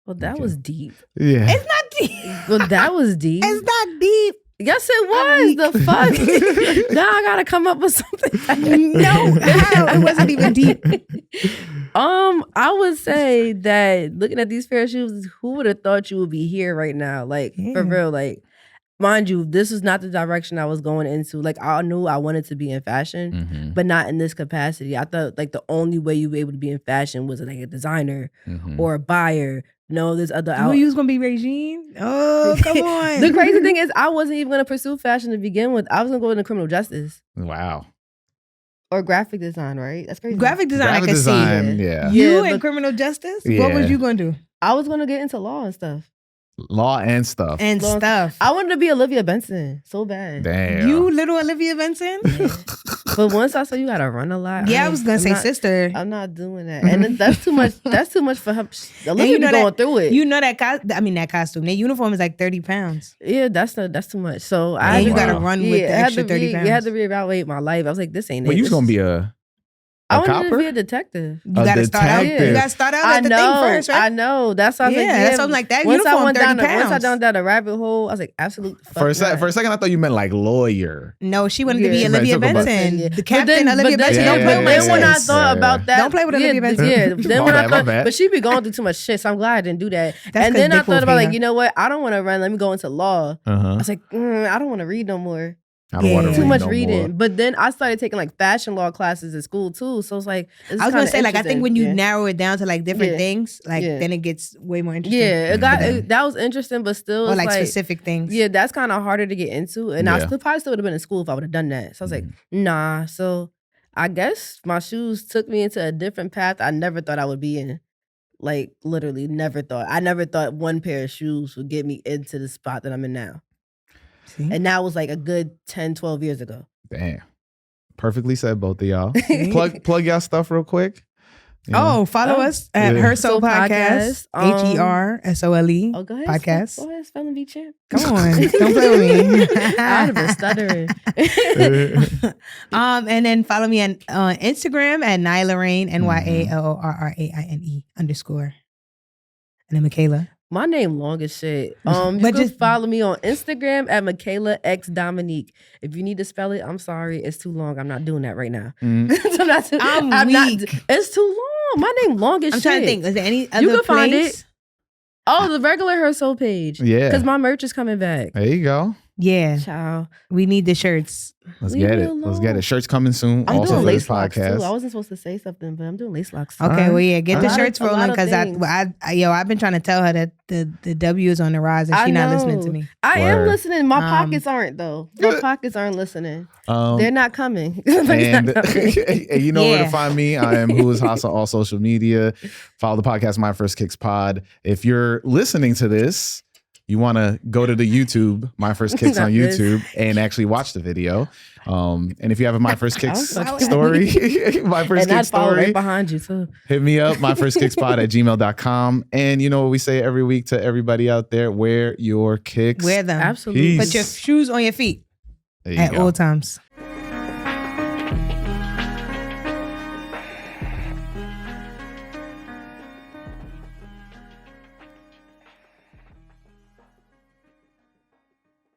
Well, that was deep. Yeah. It's not deep. Well, that was deep. It's not deep. Yes, it was. The fuck? Now I gotta come up with something. No, it wasn't even deep. I would say that looking at these pair of shoes, who would have thought you would be here right now? Like, for real, like, mind you, this is not the direction I was going into. Like, I knew I wanted to be in fashion, but not in this capacity. I thought, like, the only way you were able to be in fashion was like a designer or a buyer. No, there's other You was gonna be Regine? Oh, come on. The crazy thing is, I wasn't even gonna pursue fashion to begin with. I was gonna go into criminal justice. Wow. Or graphic design, right? That's crazy. Graphic design, I can see. Yeah. You in criminal justice? Yeah. What was you gonna do? I was gonna get into law and stuff. Law and stuff. I wanted to be Olivia Benson so bad. Damn. You little Olivia Benson? But once I saw you gotta run a lot. Yeah, I was gonna say sister. I'm not doing that. And that's too much. That's too much for her. Olivia be going through it. You know that that costume. Their uniform is like 30 pounds. Yeah, that's too much. So you gotta run with the extra 30 pounds. You had to reevaluate my life. I was like, this ain't it. Well, you was gonna be I wanted to be a detective. You gotta start out. You gotta start out at the thing first, right? I know. That's why I was like, that's something like that. Once uniform, 30 pounds. Once I down the rabbit hole, I was like, absolute. For a second, I thought you meant like lawyer. No, she wanted to be Olivia Benson. The captain, Olivia Benson. Don't play with Then when I thought about that, don't play with Olivia Benson. Yeah. Then when I thought, but she be going through too much shit, so I'm glad I didn't do that. And then I thought about like, you know what? I don't want to run. Let me go into law. I was like, I don't want to read no more. I don't want to too read much no reading. more. But then I started taking like fashion law classes at school too. So it's like, I was gonna say, like, I think when you narrow it down to like different things, like then it gets way more interesting. Yeah, that was interesting, but still, or like specific things. Yeah, that's kind of harder to get into. And I probably still would have been in school if I would have done that. So I was like, nah. So I guess my shoes took me into a different path I never thought I would be in. Like, literally never thought. I never thought one pair of shoes would get me into the spot that I'm in now. See? And that was like a good 10, 12 years ago. Damn. Perfectly said, both of y'all. plug y'all stuff real quick. Follow us at HerSole Podcast. HERSOLE. Oh, go ahead. Podcast. Go ahead, spelling bee champ. Come on. Don't play with me. I'd have been stuttering. And then follow me on Instagram at Nylarraine, NYALORRAINE _. And then Mikayla. My name long as shit. You can just follow me on Instagram at Mikayla X Dominique. If you need to spell it, I'm sorry, it's too long. I'm not doing that right now. I'm weak. It's too long. My name long as shit. I'm trying to think. Is there any other You can place? find it. Oh, the regular HerSole page. Yeah. Because my merch is coming back. There you go. Yeah. Ciao. We need the shirts. Let's get it. Shirts coming soon. I'm also doing for this lace locks podcast. too. I wasn't supposed to say something, but I'm doing lace locks. Okay, well, yeah, get the shirts rolling because I I've been trying to tell her that the W is on the rise and she's not listening to me. I am listening. My pockets aren't though. My pockets aren't listening. They're not coming. And you know where to find me. I am Who Is Hasa all social media. Follow the podcast My First Kicks Pod. If you're listening to this, you want to go to the YouTube, My First Kicks on YouTube, and actually watch the video. And if you have a My First Kicks story, My First Kicks story, right behind you too. Hit me up, myfirstkickspod@gmail.com. And you know what we say every week to everybody out there: wear your kicks. Wear them. Absolutely. Peace. Put your shoes on your feet There you at go. all times.